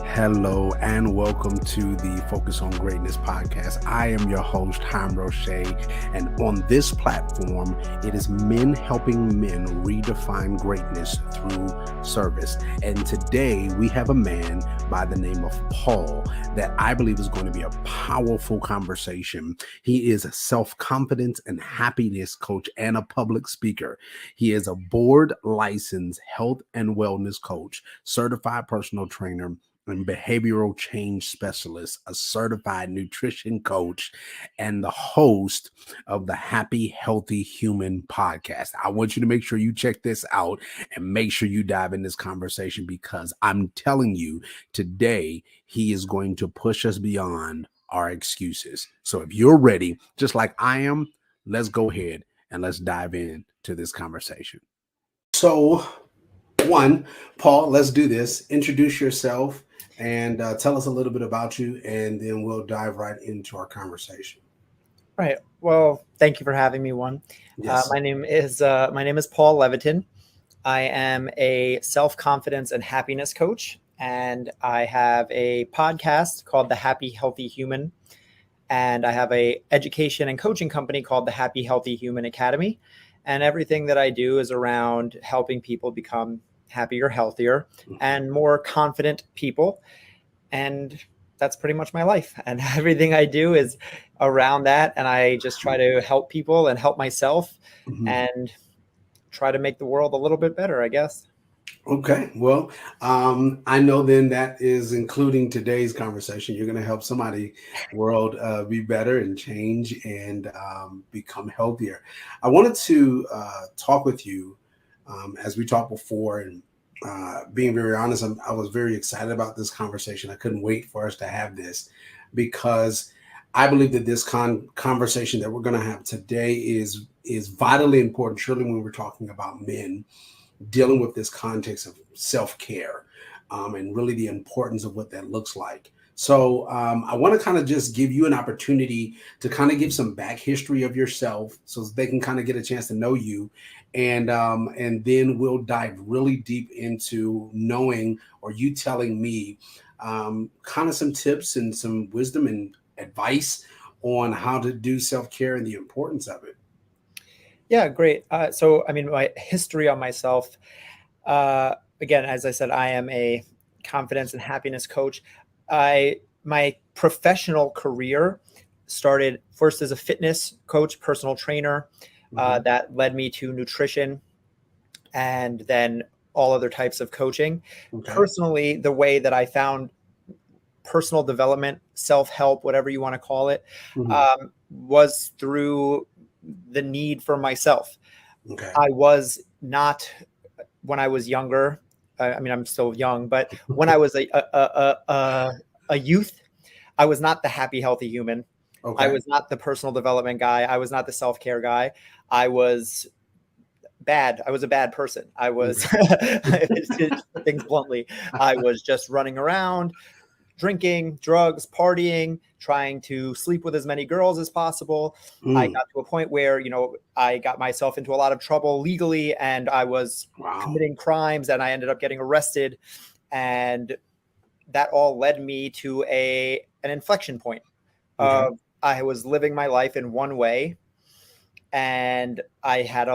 Hello and welcome to the Focus on Greatness podcast. I am your host, Hiram Roche, and on this platform, it is men helping men redefine greatness through service. And today we have a man by the name of Paul that I believe is going to be a powerful conversation. He is a self-confidence and happiness coach and a public speaker. He is a board licensed health and wellness coach, certified personal trainer, and behavioral change specialist, a certified nutrition coach, and the host of the Happy Healthy Human podcast. I want you to make sure you check this out and make sure you dive in this conversation because I'm telling you today, he is going to push us beyond our excuses. So if you're ready, just like I am, let's go ahead and let's dive into this conversation. So, Paul, let's do this. Introduce yourself and tell us a little bit about you, and then we'll dive right into our conversation. Right. Well, thank you for having me. Yes. My name is Paul Leviton. I am a self-confidence and happiness coach, and I have a podcast called The Happy Healthy Human, and I have a education and coaching company called the Happy Healthy Human Academy. And everything that I do is around helping people become happier, healthier, and more confident people. And that's pretty much my life. And everything I do is around that. And I just try to help people and help myself and try to make the world a little bit better, I guess. Okay. Well, I know then that is including today's conversation. You're going to help somebody world be better and change and become healthier. I wanted to talk with you as we talked before, and being very honest, I was very excited about this conversation. I couldn't wait for us to have this because I believe that this conversation that we're going to have today is vitally important, surely when we're talking about men dealing with this context of self-care and really the importance of what that looks like. So I want to kind of just give you an opportunity to kind of give some back history of yourself so they can kind of get a chance to know you. And then we'll dive really deep into knowing or you telling me kind of some tips and some wisdom and advice on how to do self-care and the importance of it. Yeah, great. My history on myself, again, as I said, I am a confidence and happiness coach. My professional career started first as a fitness coach, personal trainer, that led me to nutrition and then all other types of coaching. Okay. Personally, the way that I found personal development, self-help, whatever you want to call it, was through the need for myself. Okay. I was not, when I was younger, I'm still young, but when I was a youth, I was not the happy, healthy human. Okay. I was not the personal development guy. I was not the self-care guy. I was bad. I was a bad person. I was, things bluntly, I was just running around, drinking, drugs, partying, trying to sleep with as many girls as possible. I got to a point where, I got myself into a lot of trouble legally and I was committing crimes and I ended up getting arrested. And that all led me to an inflection point. I was living my life in one way. And I had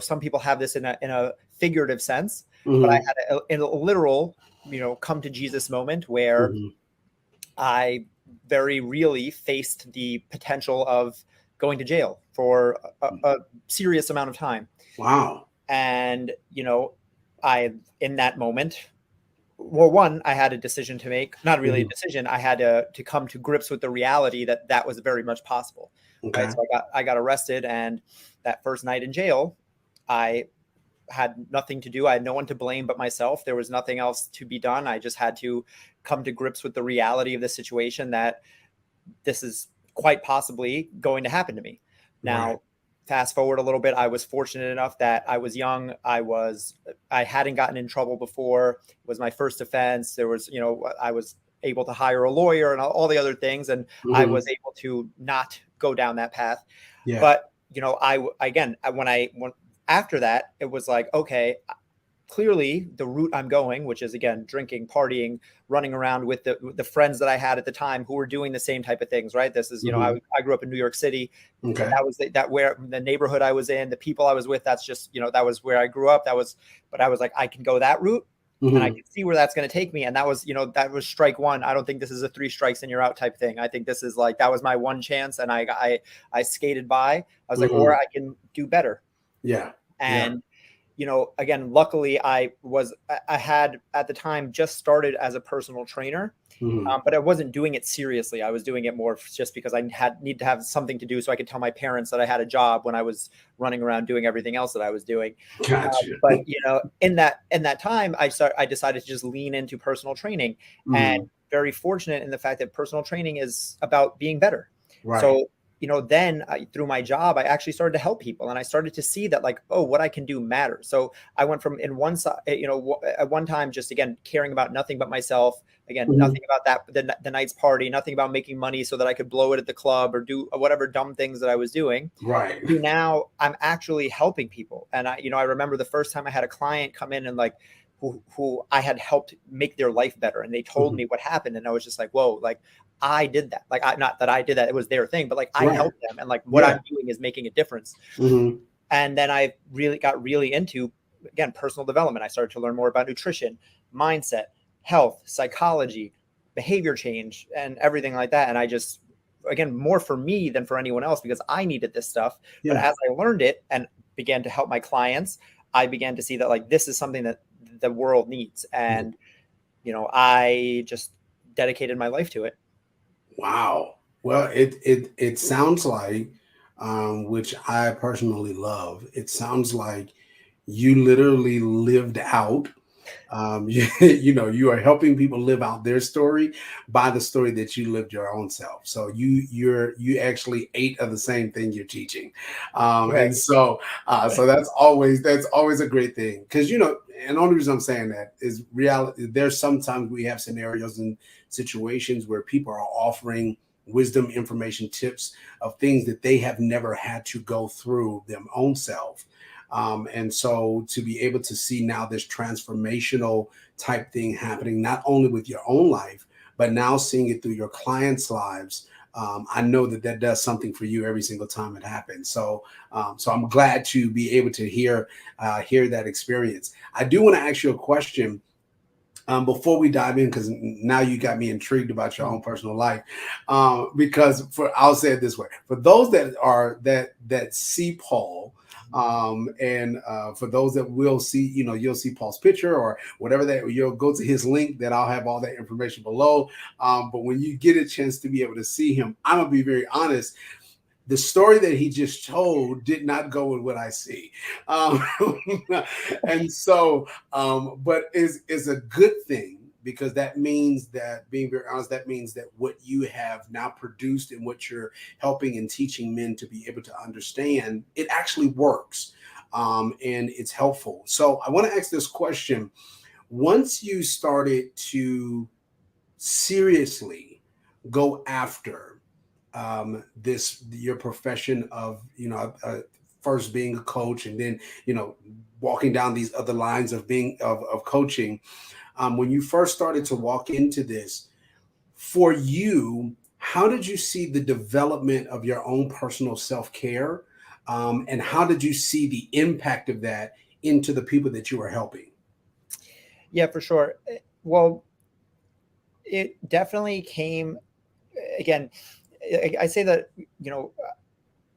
some people have this in a figurative sense, but I had a literal, come to Jesus moment where I very really faced the potential of going to jail for a serious amount of time. Wow. And, in that moment, well, I had a decision to make, not really a decision. I had to come to grips with the reality that was very much possible. Okay. Right? So I got arrested, and that first night in jail, I had nothing to do. I had no one to blame but myself. There was nothing else to be done. I just had to come to grips with the reality of the situation that this is quite possibly going to happen to me. Now, fast forward a little bit, I was fortunate enough that I was young. I hadn't gotten in trouble before. It was my first offense. There was, I was able to hire a lawyer and all the other things. And I was able to not go down that path. Yeah. But, after that, it was like, okay, clearly the route I'm going, which is again drinking, partying, running around with the friends that I had at the time who were doing the same type of things, right? This is, I grew up in New York City. Okay. That was that where the neighborhood I was in, the people I was with, that's just, that was where I grew up. But I was like, I can go that route and I can see where that's going to take me. And that was, that was strike one. I don't think this is a 3 strikes and you're out type thing. I think this is like, that was my one chance. And I skated by. I was like, or I can do better. Yeah. And, again, luckily I had at the time just started as a personal trainer, but I wasn't doing it seriously. I was doing it more just because I need to have something to do so I could tell my parents that I had a job when I was running around doing everything else that I was doing. Gotcha. But in that time, I decided to just lean into personal training, and very fortunate in the fact that personal training is about being better. Right. So then through my job, I actually started to help people, and I started to see that like, oh, what I can do matters. So I went from in one side, at one time, just again, caring about nothing but myself, again, nothing about the night's party, nothing about making money so that I could blow it at the club or do whatever dumb things that I was doing. Right. Now I'm actually helping people. And I remember the first time I had a client come in and like, who I had helped make their life better. And they told me what happened. And I was just like, whoa, like I did that. Like, not that I did that, it was their thing, but like I helped them. And like what I'm doing is making a difference. And then I got really into, again, personal development. I started to learn more about nutrition, mindset, health, psychology, behavior change, and everything like that. And I just, again, more for me than for anyone else because I needed this stuff. But as I learned it and began to help my clients, I began to see that like this is something that the world needs. And, I just dedicated my life to it. Wow. Well, it sounds like, which I personally love, it sounds like you literally lived out. You are helping people live out their story by the story that you lived your own self. So you actually ate of the same thing you're teaching, and so that's always a great thing because and the only reason I'm saying that is reality. There's sometimes we have scenarios and situations where people are offering wisdom, information, tips of things that they have never had to go through them own self. And so to be able to see now this transformational type thing happening, not only with your own life, but now seeing it through your clients' lives, I know that does something for you every single time it happens. So I'm glad to be able to hear that experience. I do want to ask you a question before we dive in, because now you got me intrigued about your own personal life. Because I'll say it this way: for those that see Paul. And for those that will see, you'll see Paul's picture or whatever that you'll go to his link that I'll have all that information below. But when you get a chance to be able to see him, I'm gonna be very honest. The story that he just told did not go with what I see. And so, but is a good thing because that means that, being very honest, that means that what you have now produced and what you're helping and teaching men to be able to understand, it actually works, and it's helpful. So I want to ask this question. Once you started to seriously go after your profession of, first being a coach and then, walking down these other lines of being of coaching, when you first started to walk into this, for you, how did you see the development of your own personal self-care? And how did you see the impact of that into the people that you were helping? Yeah, for sure. Well, it definitely came, again, I say that,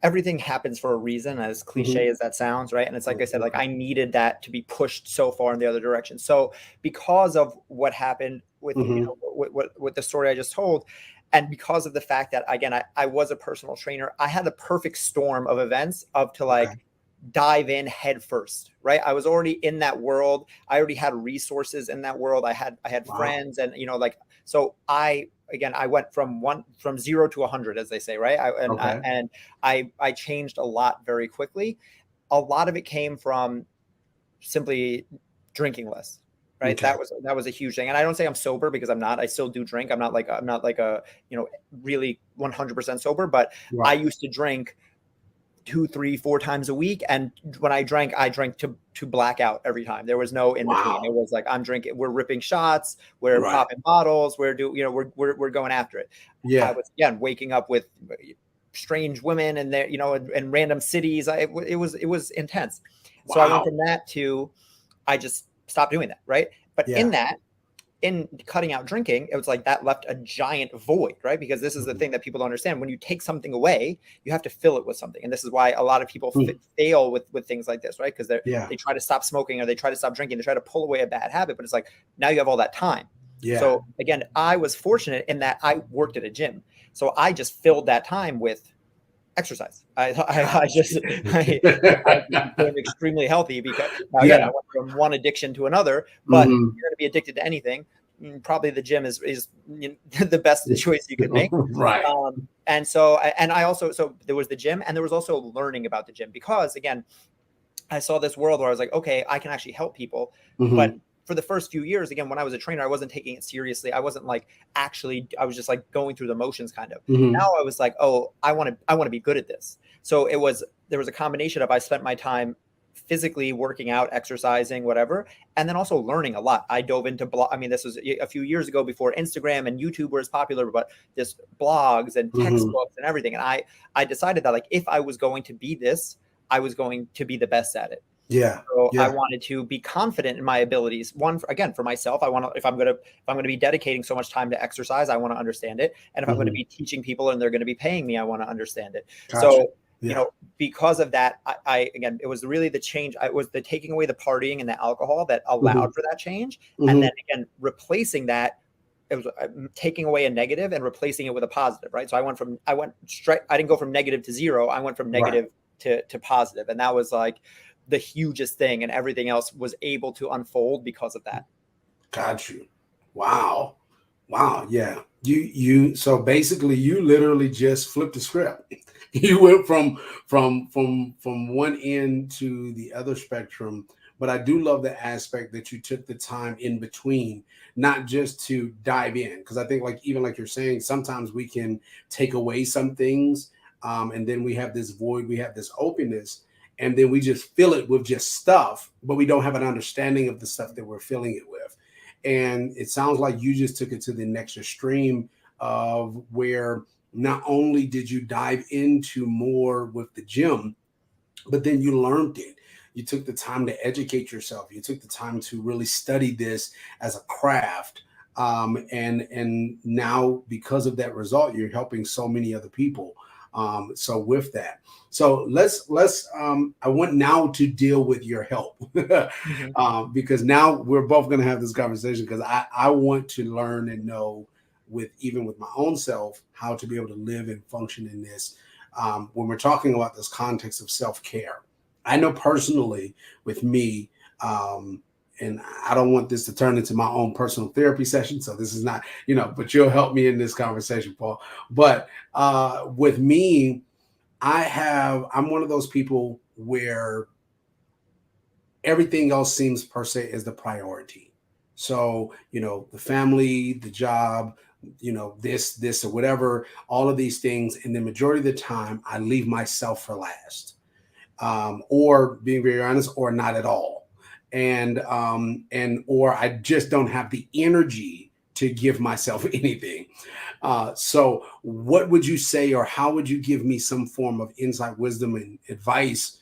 everything happens for a reason, as cliche as that sounds, right? And it's like I said, like I needed that to be pushed so far in the other direction. So because of what happened with, with the story I just told, and because of the fact that, again, I was a personal trainer, I had the perfect storm of events to dive in head first, right? I was already in that world. I already had resources in that world. I had friends, and so I went from 0 to 100, as they say, right? I changed a lot very quickly. A lot of it came from simply drinking less, right? Okay. That was a huge thing. And I don't say I'm sober, because I'm not. I still do drink. I'm not like a really 100% sober, but I used to drink 2, 3, 4 times a week. And when I drank to blackout every time. There was no in between. It was like, I'm drinking, we're ripping shots, we're popping bottles, we're going after it. Yeah. I was, again, waking up with strange women and there, in random cities. It was intense. So I went from that to, I just stopped doing that. Right. But in cutting out drinking, it was like that left a giant void, right? Because this is the thing that people don't understand. When you take something away, you have to fill it with something. And this is why a lot of people fail with things like this, right? Because they try to stop smoking or they try to stop drinking. They try to pull away a bad habit, but it's like, now you have all that time. Yeah. So again, I was fortunate in that I worked at a gym. So I just filled that time with exercise. I became extremely healthy because I went from one addiction to another, but you're going to be addicted to anything. Probably the gym is the best choice you could make. Right. And so there was the gym, and there was also learning about the gym, because again, I saw this world where I was like, okay, I can actually help people. But for the first few years, again, when I was a trainer, I wasn't taking it seriously. I wasn't like, I was just like going through the motions kind of. Now I was like, oh, I want to be good at this. So there was a combination of, I spent my time physically working out, exercising, whatever, and then also learning a lot. I dove into this was a few years ago, before Instagram and YouTube were as popular, but this blogs and textbooks and everything. And I decided that, like, if I was going to be this, I was going to be the best at it. Yeah. So I wanted to be confident in my abilities. For myself, if I'm going to be dedicating so much time to exercise, I want to understand it. And if I'm going to be teaching people and they're going to be paying me, I want to understand it. Gotcha. So, because of that, again, it was really the change. It was the taking away the partying and the alcohol that allowed for that change. And then again, replacing that, it was taking away a negative and replacing it with a positive, right? So I didn't go from negative to zero. I went from negative to positive. And that was like the hugest thing, and everything else was able to unfold because of that. Got you. Wow. Yeah. So basically you literally just flipped the script. You went from one end to the other spectrum. But I do love the aspect that you took the time in between, not just to dive in. Because I think, even like you're saying, sometimes we can take away some things, and then we have this void, we have this openness, and then we just fill it with just stuff, but we don't have an understanding of the stuff that we're filling it with. And it sounds like you just took it to the next extreme of where not only did you dive into more with the gym, but then you learned it. You took the time to educate yourself. You took the time to really study this as a craft. And now, because of that result, you're helping so many other people. So with that, I want now to deal with your help because now we're both going to have this conversation, because I want to learn and know with my own self, how to be able to live and function in this. When we're talking about this context of self-care, I know personally with me, and I don't want this to turn into my own personal therapy session. So this is not, but you'll help me in this conversation, Paul. But with me, I'm one of those people where everything else seems per se is the priority. So, the family, the job, this or whatever, all of these things. And the majority of the time I leave myself for last, or being very honest, or not at all. Or I just don't have the energy to give myself anything. So what would you say, or how would you give me some form of insight, wisdom, and advice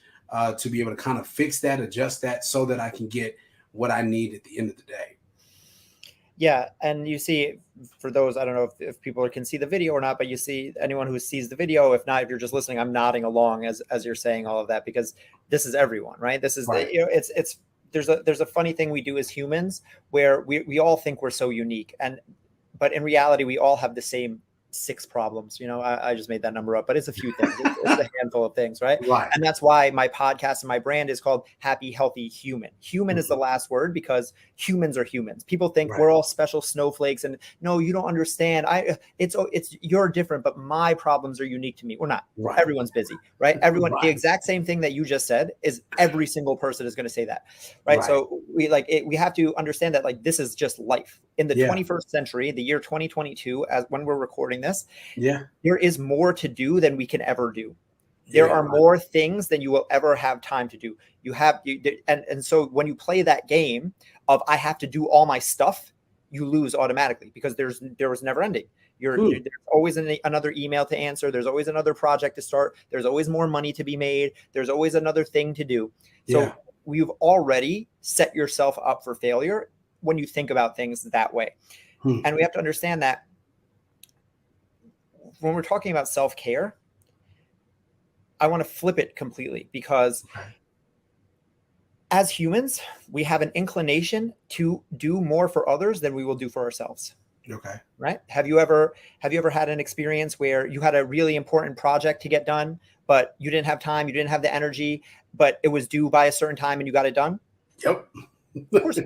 to be able to kind of fix that, adjust that, so that I can get what I need at the end of the day? Yeah. And you see, for those, I don't know if people can see the video or not, but you see anyone who sees the video. If not, if you're just listening, I'm nodding along as you're saying all of that, because this is everyone, right? This is, right. There's a funny thing we do as humans where we all think we're so unique, but in reality, we all have the same 6 problems. I just made that number up, but it's a few things. It's a handful of things, right? And that's why my podcast and my brand is called Happy, Healthy, Human. Human is the last word, because humans are humans. People think we're all special snowflakes, and no, you don't understand. It's you're different, but my problems are unique to me. We're not. Everyone's busy, right? Everyone, the exact same thing that you just said is every single person is going to say that, right? So we have to understand that, this is just life in the 21st century, the year 2022, as when we're recording this, there is more to do than we can ever do. There are more things than you will ever have time to do. And so when you play that game of I have to do all my stuff, you lose automatically because there was never ending. There's always another email to answer. There's always another project to start. There's always more money to be made. There's always another thing to do. So you've already set yourself up for failure when you think about things that way. And we have to understand that when we're talking about self-care, I want to flip it completely because as humans, we have an inclination to do more for others than we will do for ourselves. Okay. Right? Have you ever had an experience where you had a really important project to get done, but you didn't have time, you didn't have the energy, but it was due by a certain time and you got it done? Yep. Of course not.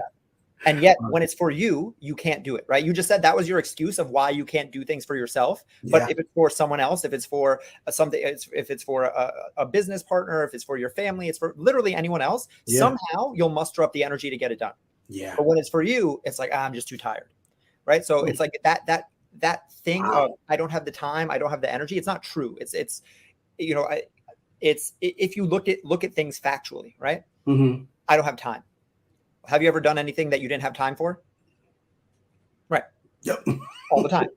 And yet when it's for you, you can't do it, right? You just said that was your excuse of why you can't do things for yourself. But if it's for someone else, if it's for something, if it's for a business partner, if it's for your family, it's for literally anyone else, somehow you'll muster up the energy to get it done. Yeah. But when it's for you, it's like, I'm just too tired. Right. So it's like that thing of I don't have the time, I don't have the energy. It's not true. It's if you look at things factually, right? I don't have time. Have you ever done anything that you didn't have time for? Right. Yep. All the time.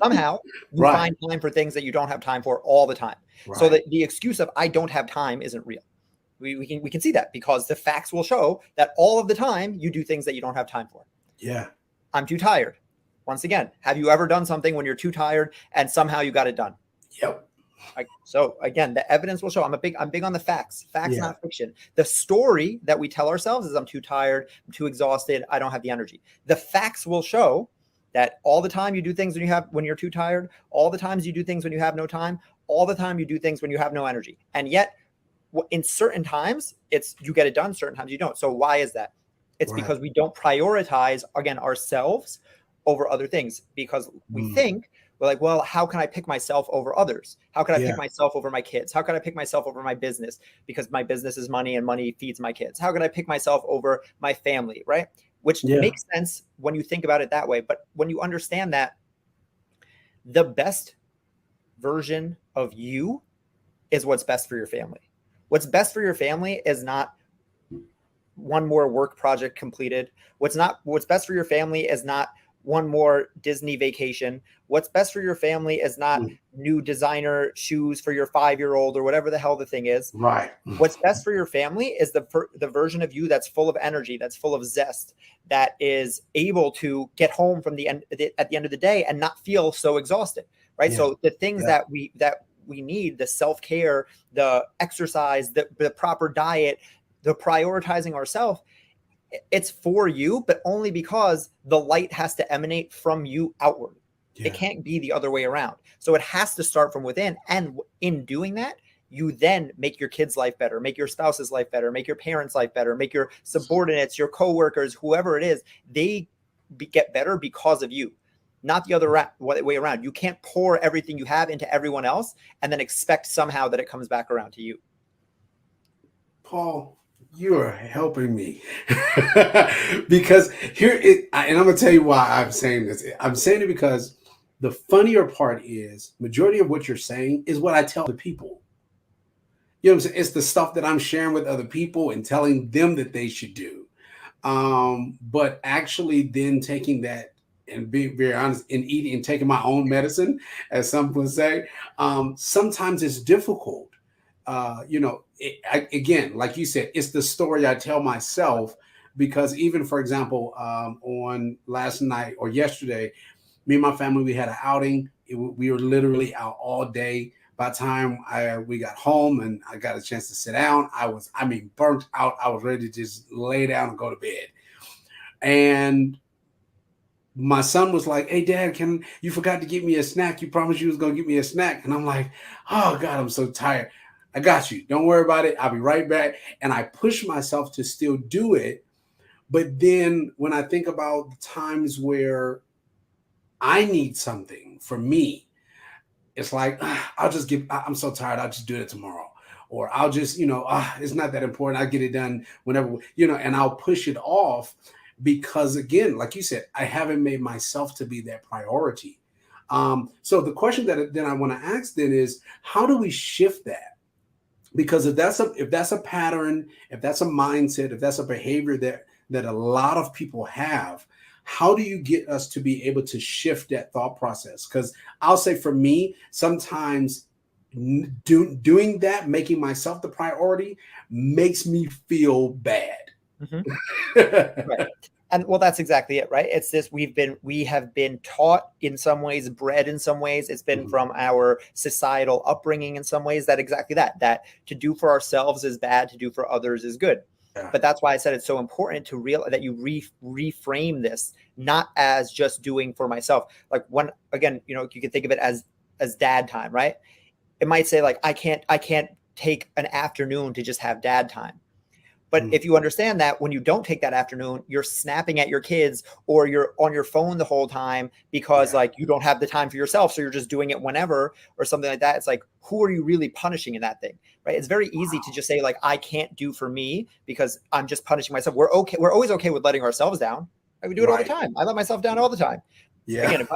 Somehow you find time for things that you don't have time for all the time. So that the excuse of I don't have time isn't real. We can see that because the facts will show that all of the time you do things that you don't have time for. Yeah. I'm too tired. Once again, have you ever done something when you're too tired and somehow you got it done? Yep. So again, the evidence will show. I'm big on the facts, not fiction. The story that we tell ourselves is I'm too tired, I'm too exhausted, I don't have the energy. The facts will show that all the time you do things when you're too tired, all the times you do things when you have no time, all the time you do things when you have no energy. And yet in certain times you get it done, certain times you don't. So why is that? It's because we don't prioritize, again, ourselves over other things because we think we're like, well, how can I pick myself over others? How can I pick myself over my kids? How can I pick myself over my business? Because my business is money and money feeds my kids. How can I pick myself over my family, right? Which makes sense when you think about it that way. But when you understand that the best version of you is what's best for your family. What's best for your family is not one more work project completed. What's best for your family is not one more Disney vacation. What's best for your family is not new designer shoes for your 5-year-old or whatever the hell the thing is. Right. What's best for your family is the version of you that's full of energy, that's full of zest, that is able to get home at the end of the day and not feel so exhausted. Right. Yeah. So the things that we need, the self-care, the exercise, the proper diet, the prioritizing ourselves, it's for you, but only because the light has to emanate from you outward. It can't be the other way around. So it has to start from within. And in doing that, you then make your kids' life better, make your spouse's life better, make your parents' life better, make your subordinates, your coworkers, whoever it is, they get better because of you, not the other way around. You can't pour everything you have into everyone else and then expect somehow that it comes back around to you. Paul, you are helping me because and I'm going to tell you why I'm saying this. I'm saying it because the funnier part is majority of what you're saying is what I tell the people. You know what I'm saying? It's the stuff that I'm sharing with other people and telling them that they should do. But actually then taking that and being very honest and eating and taking my own medicine, as some would say, sometimes it's difficult. Again, like you said, it's the story I tell myself because even, for example, on last night or yesterday, me and my family, we had an outing. We were literally out all day. By the time we got home and I got a chance to sit down, I was burnt out. I was ready to just lay down and go to bed. And my son was like, "Hey, Dad, you forgot to get me a snack. You promised you was going to get me a snack." And I'm like, "Oh, God, I'm so tired. I got you. Don't worry about it. I'll be right back." And I push myself to still do it. But then when I think about the times where I need something for me, it's like, I'm so tired. I'll just do it tomorrow. Or I'll just, it's not that important. I'll get it done whenever, and I'll push it off because, again, like you said, I haven't made myself to be that priority. So the question that then I want to ask then is, how do we shift that? Because if that's a pattern, if that's a mindset, if that's a behavior that a lot of people have, how do you get us to be able to shift that thought process? Because I'll say for me, sometimes doing that, making myself the priority, makes me feel bad. Mhm. Right. And well, that's exactly it, right? It's this, we have been taught in some ways, bred in some ways. It's been Mhm. from our societal upbringing in some ways, that exactly that to do for ourselves is bad, to do for others is good. Yeah. But that's why I said it's so important to that you reframe this, not as just doing for myself. Like, when, again, you can think of it as dad time, right? It might say like, I can't take an afternoon to just have dad time. But if you understand that when you don't take that afternoon, you're snapping at your kids, or you're on your phone the whole time because like you don't have the time for yourself, so you're just doing it whenever or something like that. It's like, who are you really punishing in that thing, right? It's very easy to just say like, I can't do for me because I'm just punishing myself. We're okay. We're always okay with letting ourselves down. Right? We do it all the time. I let myself down all the time. Yeah. Again,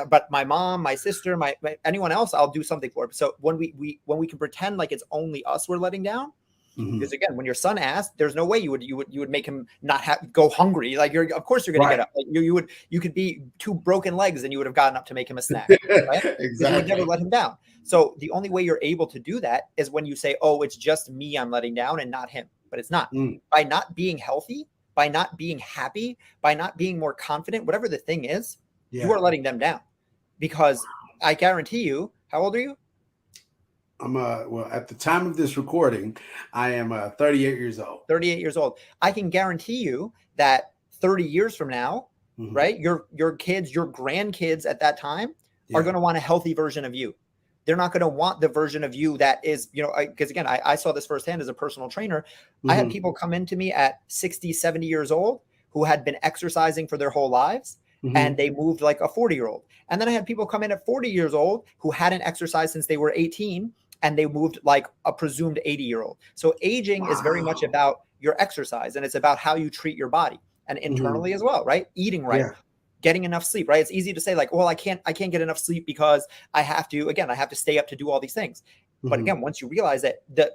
but my mom, my sister, my anyone else, I'll do something for. So when we can pretend like it's only us we're letting down. Because again, when your son asked, there's no way you would make him not go hungry. Like, of course you're going to get up. Like you could be 2 broken legs and you would have gotten up to make him a snack, right? Exactly. You would never let him down. So the only way you're able to do that is when you say, oh, it's just me I'm letting down and not him. But it's not. By not being healthy, by not being happy, by not being more confident, whatever the thing is, you are letting them down. Because I guarantee you, how old are you? I'm well, at the time of this recording, I am 38 years old. 38 years old. I can guarantee you that 30 years from now, right? Your kids, your grandkids at that time are going to want a healthy version of you. They're not going to want the version of you that is, because again, I saw this firsthand as a personal trainer. I had people come into me at 60, 70 years old who had been exercising for their whole lives. And they moved like a 40-year-old. And then I had people come in at 40 years old who hadn't exercised since they were 18. And they moved like a presumed 80-year-old. So aging is very much about your exercise, and it's about how you treat your body, and internally as well, right? Eating right, getting enough sleep, right? It's easy to say like, well, I can't get enough sleep because I have to stay up to do all these things. But again, once you realize that the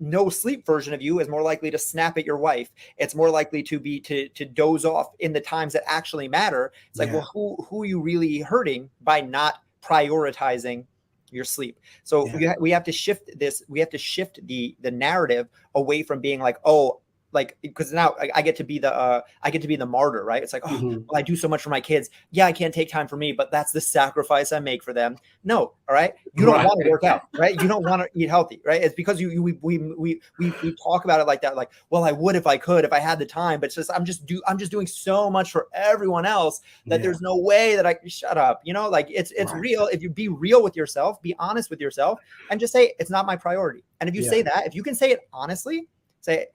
no sleep version of you is more likely to snap at your wife, it's more likely to doze off in the times that actually matter. It's like, well, who are you really hurting by not prioritizing your sleep? So we have to shift this. We have to shift the narrative away from being like, oh, like, because now I get to be the martyr, right? It's like, oh, well, I do so much for my kids. Yeah, I can't take time for me, but that's the sacrifice I make for them. No, all right. You don't want to work out, right? You don't want to eat healthy, right? It's because we talk about it like that, like, well, I would if I could, if I had the time, but it's just I'm just doing so much for everyone else that there's no way that I can shut up. Like it's real. If you be real with yourself, be honest with yourself, and just say it's not my priority. And if you say that, if you can say it honestly, say,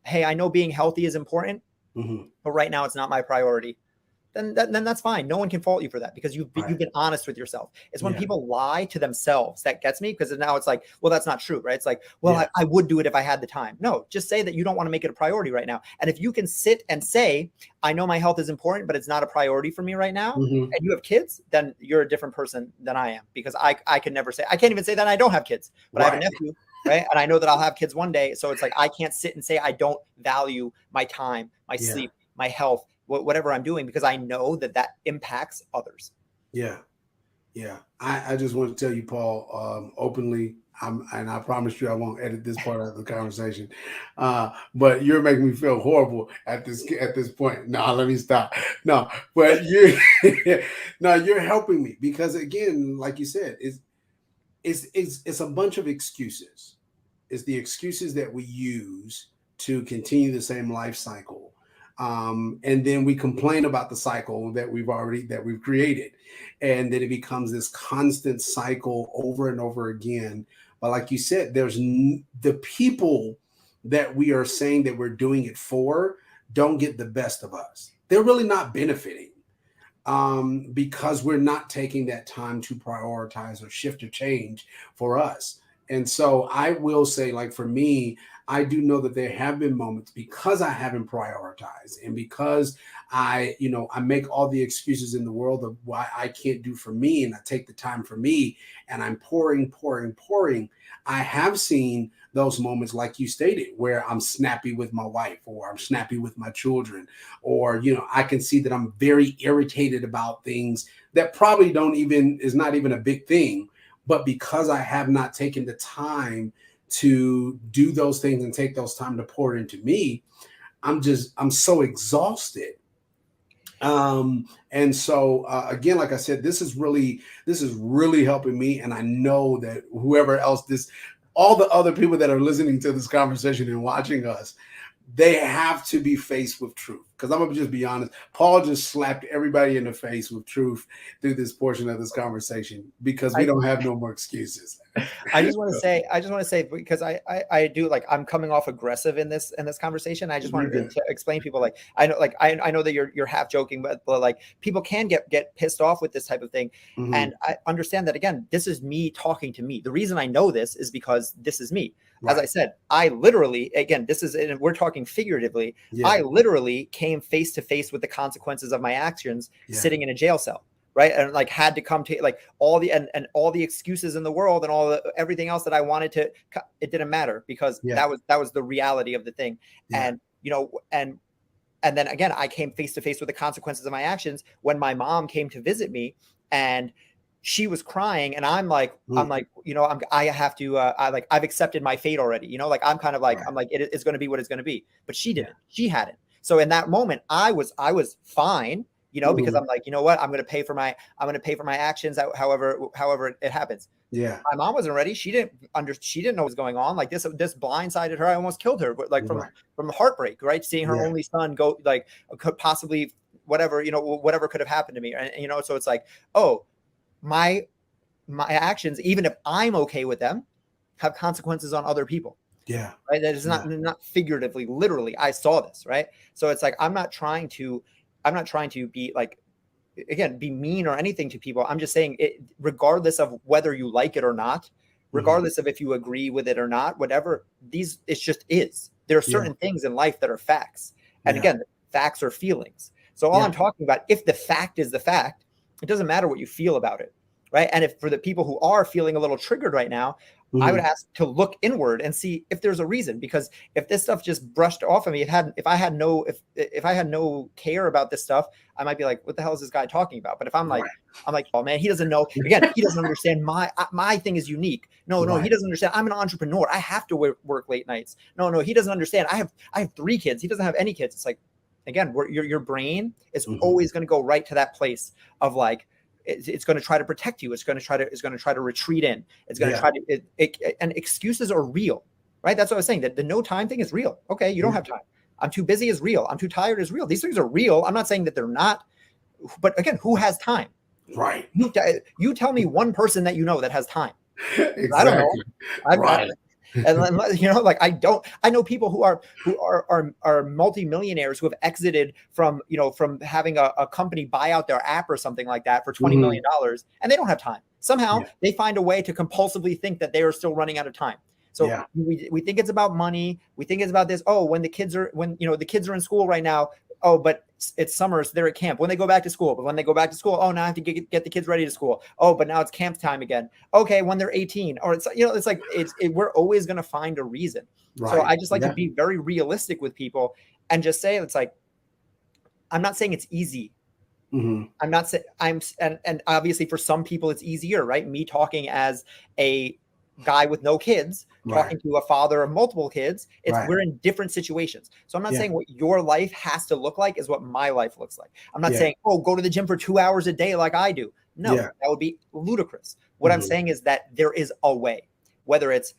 hey, I know being healthy is important, but right now it's not my priority. Then that's fine. No one can fault you for that because you've been honest with yourself. It's when people lie to themselves that gets me, because now it's like, well, that's not true, right? It's like, well, I would do it if I had the time. No, just say that you don't want to make it a priority right now. And if you can sit and say, I know my health is important, but it's not a priority for me right now, and you have kids, then you're a different person than I am, because I can never say, I can't even say that I don't have kids, but I have a nephew. Right. And I know that I'll have kids one day. So it's like, I can't sit and say I don't value my time, my sleep, my health, whatever I'm doing, because I know that impacts others. Yeah. Yeah. I just want to tell you, Paul, openly, and I promise you I won't edit this part of the conversation. But you're making me feel horrible at this point. No, let me stop. No, but you're helping me, because again, like you said, it's a bunch of excuses. It's the excuses that we use to continue the same life cycle. And then we complain about the cycle that we've created. And then it becomes this constant cycle over and over again. But like you said, there's the people that we are saying that we're doing it for don't get the best of us. They're really not benefiting. Because we're not taking that time to prioritize or shift or change for us. And so I will say, like, for me, I do know that there have been moments because I haven't prioritized and because I make all the excuses in the world of why I can't do for me and I take the time for me and I'm pouring, pouring, pouring. I have seen those moments, like you stated, where I'm snappy with my wife or I'm snappy with my children, or, I can see that I'm very irritated about things that probably is not even a big thing. But because I have not taken the time to do those things and take those time to pour it into me, I'm so exhausted. And so again, like I said, this is really helping me. And I know that whoever else all the other people that are listening to this conversation and watching us, they have to be faced with truth. Because I'm gonna just be honest, Paul just slapped everybody in the face with truth through this portion of this conversation because we don't have no more excuses. I just want to say, because I do, like, I'm coming off aggressive in this conversation. I just wanted to explain people, like, I know that you're half joking, but like, people can get pissed off with this type of thing. Mm-hmm. And I understand that, again, this is me talking to me. The reason I know this is because this is me. Right. As I said, I literally, again, we're talking figuratively. Yeah. I literally came face to face with the consequences of my actions, sitting in a jail cell. Right. And like had to come to like all the and all the excuses in the world and everything else that I wanted to, it didn't matter because that was the reality of the thing. Yeah. And and then again, I came face to face with the consequences of my actions when my mom came to visit me and she was crying and I'm like, I have to, I've accepted my fate already, like, I'm kind of like, right. I'm like, it's going to be what it's going to be, but she didn't, she hadn't. So in that moment, I was fine, because I'm like, you know what, I'm going to pay for my actions, however it happens. Yeah. My mom wasn't ready. She didn't know what was going on. Like this blindsided her. I almost killed her, but like from heartbreak, right? Seeing her only son go, like, could possibly whatever could have happened to me. And, so it's like, oh, my actions, even if I'm okay with them, have consequences on other people. Yeah. Right. That is not figuratively, literally. I saw this. Right. So it's like, I'm not trying to be like, again, be mean or anything to people. I'm just saying it, regardless of whether you like it or not, regardless of if you agree with it or not, whatever, it just is. There are certain things in life that are facts. And again, facts are feelings. So all I'm talking about, if the fact is the fact, it doesn't matter what you feel about it. Right. And if for the people who are feeling a little triggered right now, I would ask to look inward and see if there's a reason, because if this stuff just brushed off of me, if I had no care about this stuff, I might be like, what the hell is this guy talking about? But if I'm like, oh man, he doesn't know. Again, he doesn't understand my thing is unique. No, he doesn't understand. I'm an entrepreneur. I have to work late nights. No, he doesn't understand. I have 3 kids. He doesn't have any kids. It's like, again, your brain is always going to go right to that place of like, it's going to try to protect you. It's going to try to retreat in. It's going to try to, and excuses are real, right? That's what I was saying, that the no time thing is real. Okay. You don't have time. I'm too busy is real. I'm too tired is real. These things are real. I'm not saying that they're not, but again, who has time? Right. You tell me one person that that has time. Exactly. I don't know. Right. And like I know people who are multimillionaires who have exited from having a company buy out their app or something like that for $20 million, and they don't have time. Somehow they find a way to compulsively think that they are still running out of time. So we think it's about money. We think it's about this. Oh, when the kids are in school right now. Oh, but it's summer, so they're at camp. When they go back to school, oh, now I have to get the kids ready to school. Oh, but now it's camp time again. Okay, when they're 18, or it's like we're always going to find a reason. Right. So I just like to be very realistic with people and just say, it's like, I'm not saying it's easy. I'm not saying and obviously for some people it's easier, right? Me talking as a guy with no kids, talking to a father of multiple kids, we're in different situations. So I'm not saying what your life has to look like is what my life looks like. I'm not saying, oh, go to the gym for 2 hours a day like I do. No, that would be ludicrous. What I'm saying is that there is a way, whether it's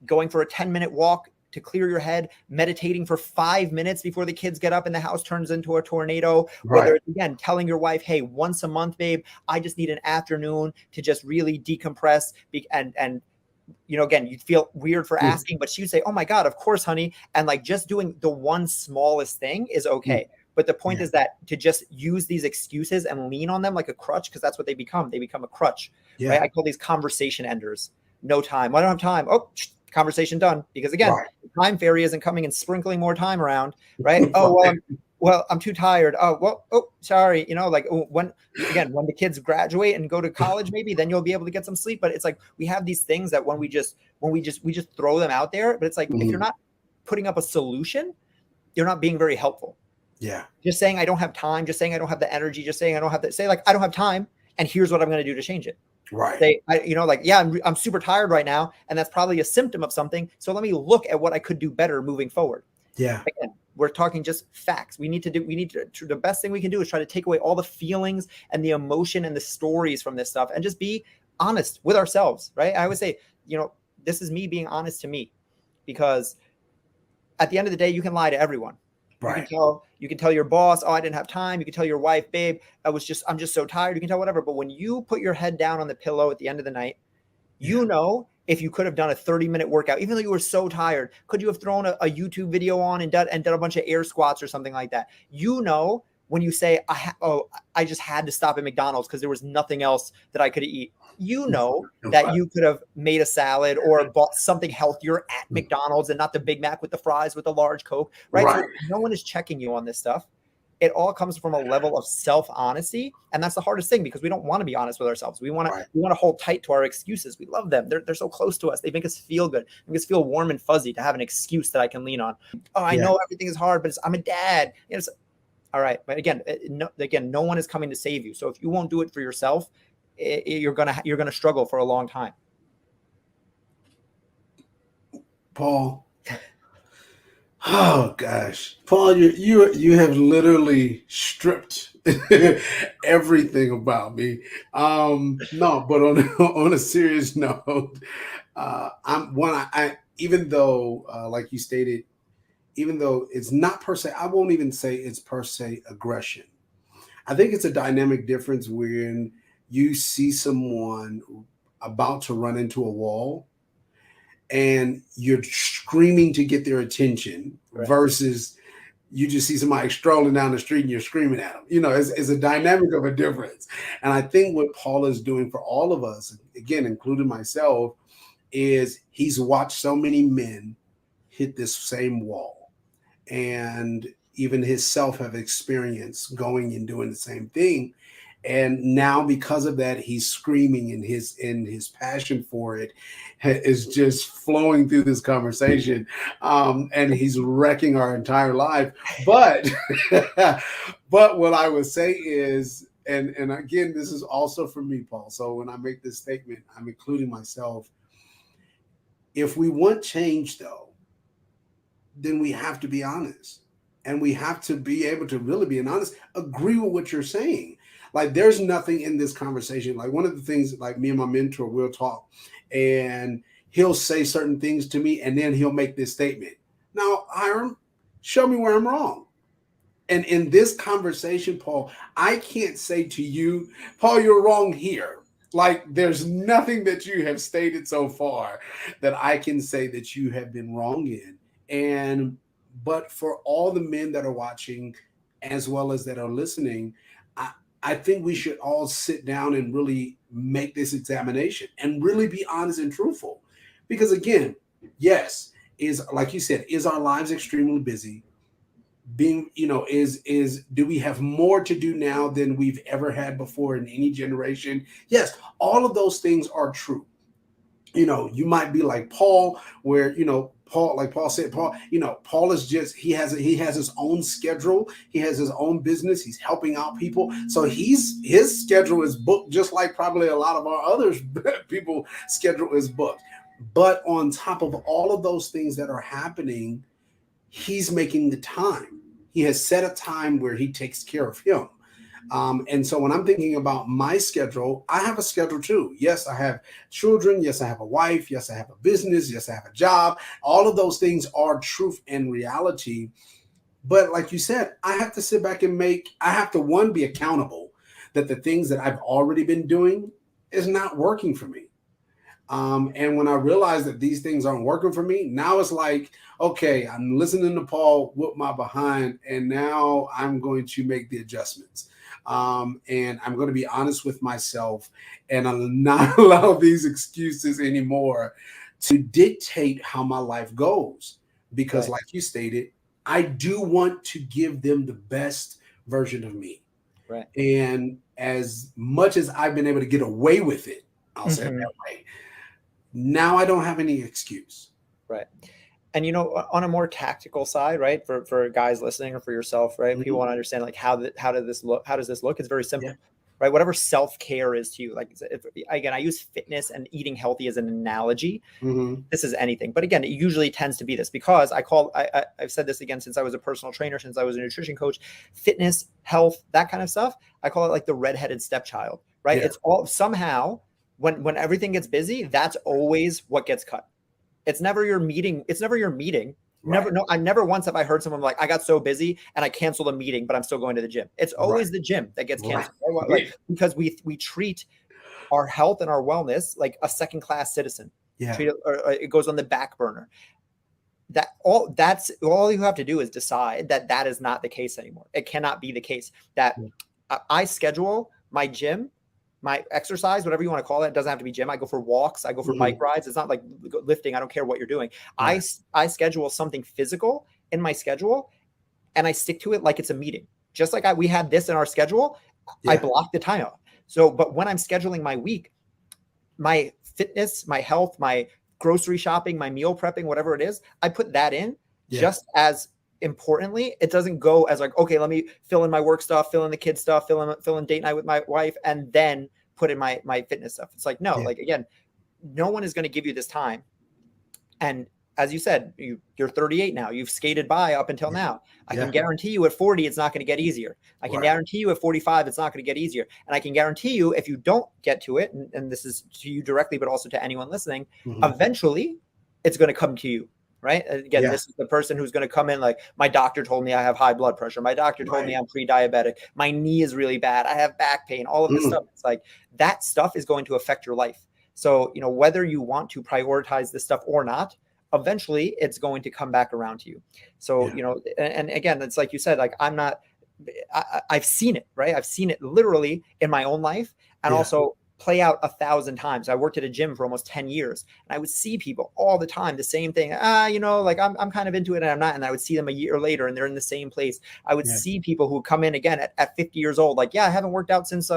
going for a 10-minute walk to clear your head, meditating for 5 minutes before the kids get up and the house turns into a tornado, whether it's, again, telling your wife, hey, once a month, babe, I just need an afternoon to just really decompress and again, you'd feel weird for asking, but she would say, oh my God, of course, honey. And like just doing the one smallest thing is okay. But the point is that to just use these excuses and lean on them like a crutch, because that's what they become. They become a crutch. Right? I call these conversation enders. no time. Well, I don't have time. Oh, conversation done. Because again, Right. the time fairy isn't coming and sprinkling more time around, right? Oh, well, I'm too tired. Oh, well, oh, sorry. Like when the kids graduate and go to college, maybe then you'll be able to get some sleep. But it's like we have these things that when we just throw them out there. But it's like if you're not putting up a solution, you're not being very helpful. Yeah. Just saying I don't have time, just saying I don't have the energy, just saying I don't have that. Say like I don't have time, and here's what I'm going to do to change it. Right. Say I'm super tired right now, and that's probably a symptom of something. So let me look at what I could do better moving forward. Yeah. Again, we're talking just facts. The best thing we can do is try to take away all the feelings and the emotion and the stories from this stuff and just be honest with ourselves, right? I would say, this is me being honest to me, because at the end of the day, you can lie to everyone. Right. You can tell your boss, oh, I didn't have time. You can tell your wife, babe, I'm just so tired. You can tell whatever. But when you put your head down on the pillow at the end of the night, if you could have done a 30-minute workout, even though you were so tired, could you have thrown a YouTube video on and done a bunch of air squats or something like that? When you say, I just had to stop at McDonald's because there was nothing else that I could eat, that you could have made a salad or bought something healthier at McDonald's and not the Big Mac with the fries with the large Coke, right? So no one is checking you on this stuff. It all comes from a level of self-honesty. And that's the hardest thing, because we don't want to be honest with ourselves. We want to hold tight to our excuses. We love them. They're so close to us. They make us feel good. They make us feel warm and fuzzy to have an excuse that I can lean on. Oh, I know everything is hard, but I'm a dad. All right. But again, no one is coming to save you. So if you won't do it for yourself, you're going to struggle for a long time. Paul. Oh gosh, Paul, you have literally stripped everything about me. No, but on a serious note, even though, like you stated, even though it's not per se, I won't even say it's per se aggression. I think it's a dynamic difference when you see someone about to run into a wall and you're screaming to get their attention versus you just see somebody strolling down the street and you're screaming at them. It's a dynamic of a difference. And I think what Paul is doing for all of us, again, including myself, is he's watched so many men hit this same wall, and even himself have experienced going and doing the same thing. And now because of that, he's screaming, and his passion for it is just flowing through this conversation. And he's wrecking our entire life. But what I would say is, and again, this is also for me, Paul. So when I make this statement, I'm including myself. If we want change, though, then we have to be honest. And we have to be able to really be honest, agree with what you're saying. Like, there's nothing in this conversation. Like, one of the things, like, me and my mentor will talk, and he'll say certain things to me, and then he'll make this statement. Now, Hiram, show me where I'm wrong. And in this conversation, Paul, I can't say to you, Paul, you're wrong here. Like, there's nothing that you have stated so far that I can say that you have been wrong in. But for all the men that are watching, as well as that are listening, I think we should all sit down and really make this examination and really be honest and truthful. Because again, yes, is like you said, is our lives extremely busy? Do we have more to do now than we've ever had before in any generation? Yes, all of those things are true. You might be like Paul, where, Paul, like Paul said, Paul is just, he has his own schedule. He has his own business. He's helping out people. So his schedule is booked, just like probably a lot of our other people schedule is booked. But on top of all of those things that are happening, he's making the time. He has set a time where he takes care of him. And so when I'm thinking about my schedule, I have a schedule too. Yes, I have children. Yes, I have a wife. Yes, I have a business. Yes, I have a job. All of those things are truth and reality. But like you said, I have to sit back and I have to, one, be accountable that the things that I've already been doing is not working for me. And when I realize that these things aren't working for me, now it's like, okay, I'm listening to Paul whoop my behind, and now I'm going to make the adjustments. And I'm going to be honest with myself and I'll not allow these excuses anymore to dictate how my life goes. Because, Right. like you stated, I do want to give them the best version of me. Right. And as much as I've been able to get away with it, I'll say it Hmm. that way, now I don't have any excuse. Right. And on a more tactical side, right, for guys listening or for yourself, right, people Mhm. want to understand like how does this look? It's very Yeah. simple, right? Whatever self-care is to you, like again, I use fitness and eating healthy as an analogy. Hmm. This is anything, but again, it usually tends to be this because I've said this again since I was a personal trainer, since I was a nutrition coach, fitness, health, that kind of stuff. I call it like the redheaded stepchild, right? Yeah. It's all somehow when everything gets busy, that's always what gets cut. It's never your meeting. It's never your meeting. Never, Right. no, I never once have I heard someone like, I got so busy and I canceled a meeting, but I'm still going to the gym. It's Right. always the gym that gets Right. canceled. Like, because we treat our health and our wellness like a second class citizen. Yeah. Treat it, or it goes on the back burner. That's all you have to do is decide that is not the case anymore. It cannot be the case that I schedule my gym, my exercise, whatever you want to call it. It doesn't have to be gym. I go for walks. I go for bike rides. It's not like lifting. I don't care what you're doing. Yeah. I schedule something physical in my schedule and I stick to it like it's a meeting. Just like we had this in our schedule, I block the time out. So, but when I'm scheduling my week, my fitness, my health, my grocery shopping, my meal prepping, whatever it is, I put that in just as importantly. It doesn't go as like, okay, let me fill in my work stuff, fill in the kids stuff, fill in date night with my wife, and then put in my fitness stuff. It's like, no, like again, no one is going to give you this time. And as you said, you're 38 now. You've skated by up until now. I can guarantee you at 40, it's not going to get easier. I can guarantee you at 45, it's not going to get easier. And I can guarantee you if you don't get to it, and this is to you directly, but also to anyone listening, eventually it's going to come to you. Right. Again, this is the person who's going to come in like, my doctor told me I have high blood pressure. My doctor told me I'm pre-diabetic. My knee is really bad. I have back pain, all of this stuff. It's like that stuff is going to affect your life. So, whether you want to prioritize this stuff or not, eventually it's going to come back around to you. So, and again, it's like you said, like I've seen it, right? I've seen it literally in my own life and also play out 1,000 times. I worked at a gym for almost 10 years and I would see people all the time, the same thing. Like I'm kind of into it and I'm not. And I would see them a year later and they're in the same place. I would see people who come in again at 50 years old, like, I haven't worked out since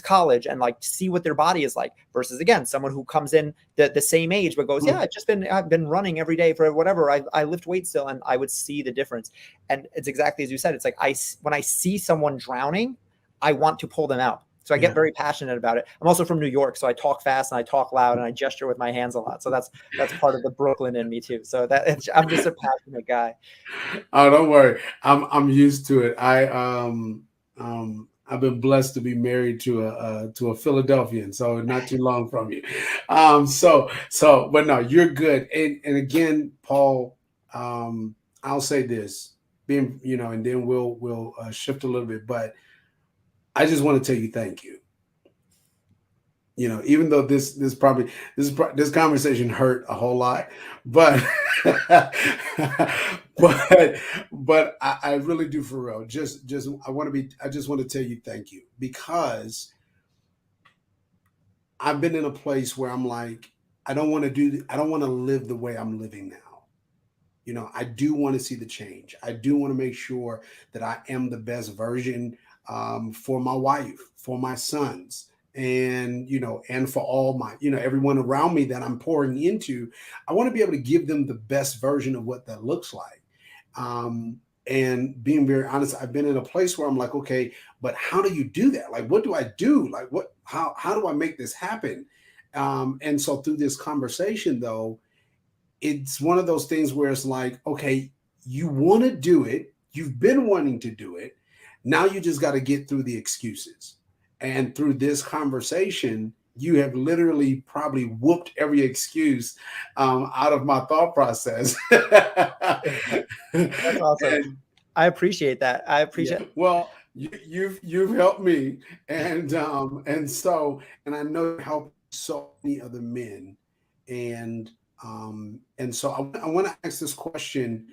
college, and like see what their body is like versus again, someone who comes in the same age, but goes, I've been running every day for whatever. I lift weights still. And I would see the difference. And it's exactly as you said. It's like, when I see someone drowning, I want to pull them out. So I get very passionate about it. I'm also from New York, so I talk fast and I talk loud and I gesture with my hands a lot. So that's part of the Brooklyn in me too. So I'm just a passionate guy. Oh, don't worry. I'm used to it. I've been blessed to be married to a Philadelphian, so not too long from you. But no, you're good. And again, Paul, I'll say this, being and then we'll shift a little bit, but I just want to tell you thank you. Even though this conversation hurt a whole lot, but but I really do for real. I just want to tell you thank you, because I've been in a place where I'm like, I don't want to live the way I'm living now. I do want to see the change. I do want to make sure that I am the best version for my wife, for my sons, and and for all my everyone around me that I'm pouring into. I want to be able to give them the best version of what that looks like. And being very honest, I've been in a place where I'm like, okay, but how do you do that? Like, what do I do? Like, how do I make this happen? And so through this conversation, though, it's one of those things where it's like, okay, you want to do it. You've been wanting to do it. Now you just got to get through the excuses. And through this conversation, you have literally probably whooped every excuse out of my thought process. That's awesome. I appreciate that. I appreciate it. Well, you've helped me. And I know you help so many other men. And so I want to ask this question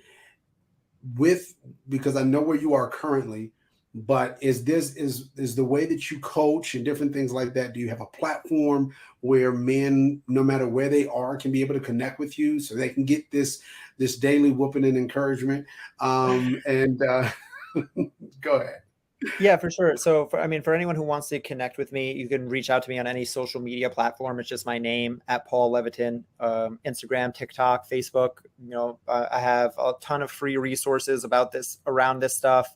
because I know where you are currently, But is the way that you coach and different things like that, do you have a platform where men, no matter where they are, can be able to connect with you so they can get this daily whooping and encouragement? And Go ahead. Yeah, for sure. So for anyone who wants to connect with me, you can reach out to me on any social media platform. It's just my name at Paul Leviton, Instagram, TikTok, Facebook. I have a ton of free resources around this stuff.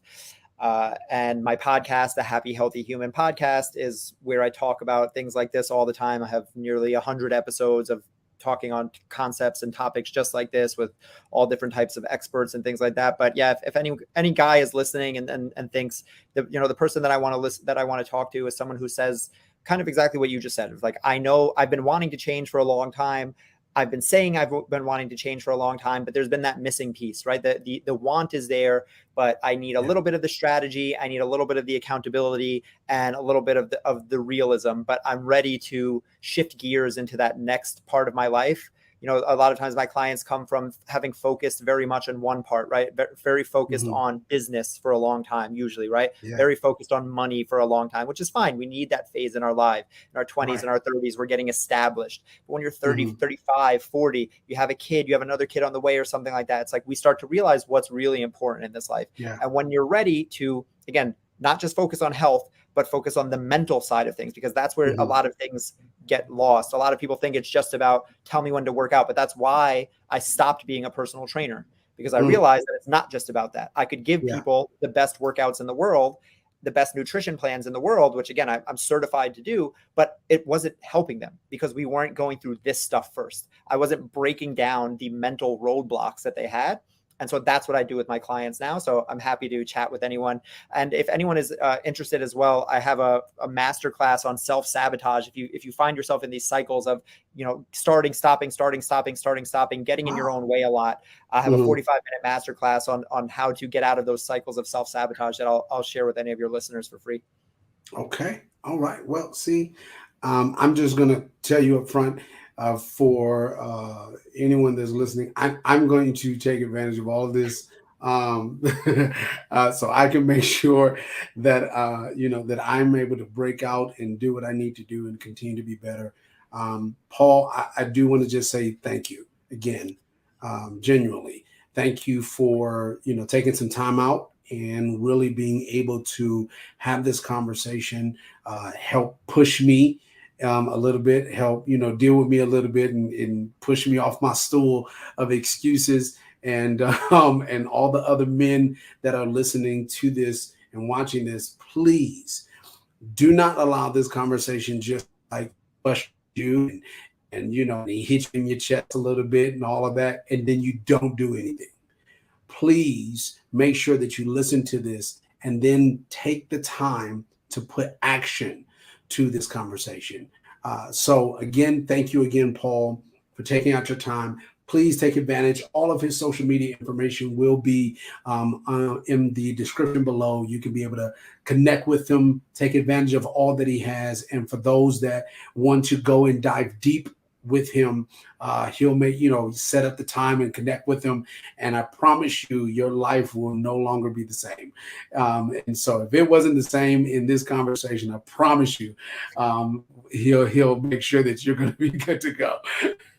And my podcast, the Happy Healthy Human podcast, is where I talk about things like this all the time. I have nearly 100 episodes of talking on concepts and topics just like this with all different types of experts and things like that. But yeah, if any guy is listening and thinks that, the person that I want to talk to is someone who says kind of exactly what you just said. It's like, I know I've been wanting to change for a long time. I've been saying I've been wanting to change for a long time, but there's been that missing piece, right? The want is there, but I need a little bit of the strategy. I need a little bit of the accountability and a little bit of the realism, but I'm ready to shift gears into that next part of my life. A lot of times my clients come from having focused very much on one part, right? Very focused on business for a long time, usually, right? Yeah. Very focused on money for a long time, which is fine. We need that phase in our life. In our 20s Right. and our 30s, we're getting established. But when you're 30, 35, 40, you have a kid, you have another kid on the way or something like that. It's like we start to realize what's really important in this life. Yeah. And when you're ready to, again, not just focus on health, but focus on the mental side of things, because that's where a lot of things get lost. A lot of people think it's just about tell me when to work out, but that's why I stopped being a personal trainer, because I realized that it's not just about that. I could give people the best workouts in the world, the best nutrition plans in the world, which again, I'm certified to do, but it wasn't helping them because we weren't going through this stuff first. I wasn't breaking down the mental roadblocks that they had. And so that's what I do with my clients now. So I'm happy to chat with anyone. And if anyone is interested as well, I have a masterclass on self-sabotage. If you find yourself in these cycles of, starting, stopping, getting in your own way a lot, I have a 45-minute masterclass on how to get out of those cycles of self-sabotage that I'll share with any of your listeners for free. Okay. All right. Well, see, I'm just going to tell you up front, for anyone that's listening, I'm going to take advantage of all of this, so I can make sure that that I'm able to break out and do what I need to do and continue to be better. Paul, I do want to just say thank you again, genuinely. Thank you for taking some time out and really being able to have this conversation, help push me a little bit, help deal with me a little bit, and push me off my stool of excuses, and all the other men that are listening to this and watching this. Please do not allow this conversation just like push you and he hits you in your chest a little bit and all of that, and then you don't do anything. Please make sure that you listen to this and then take the time to put action to this conversation. So again, thank you again, Paul, for taking out your time. Please take advantage. All of his social media information will be in the description below. You can be able to connect with him, take advantage of all that he has. And for those that want to go and dive deep with him, he'll make set up the time and connect with him, and I promise you your life will no longer be the same. And so if it wasn't the same in this conversation, I promise you he'll make sure that you're going to be good to go.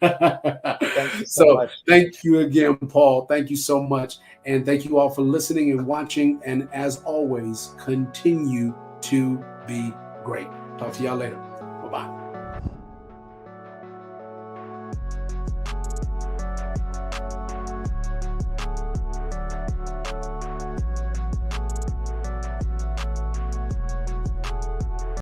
Thank you so much. Thank you again, Paul. Thank you so much, and thank you all for listening and watching, and as always, continue to be great. Talk to y'all later. Bye-bye.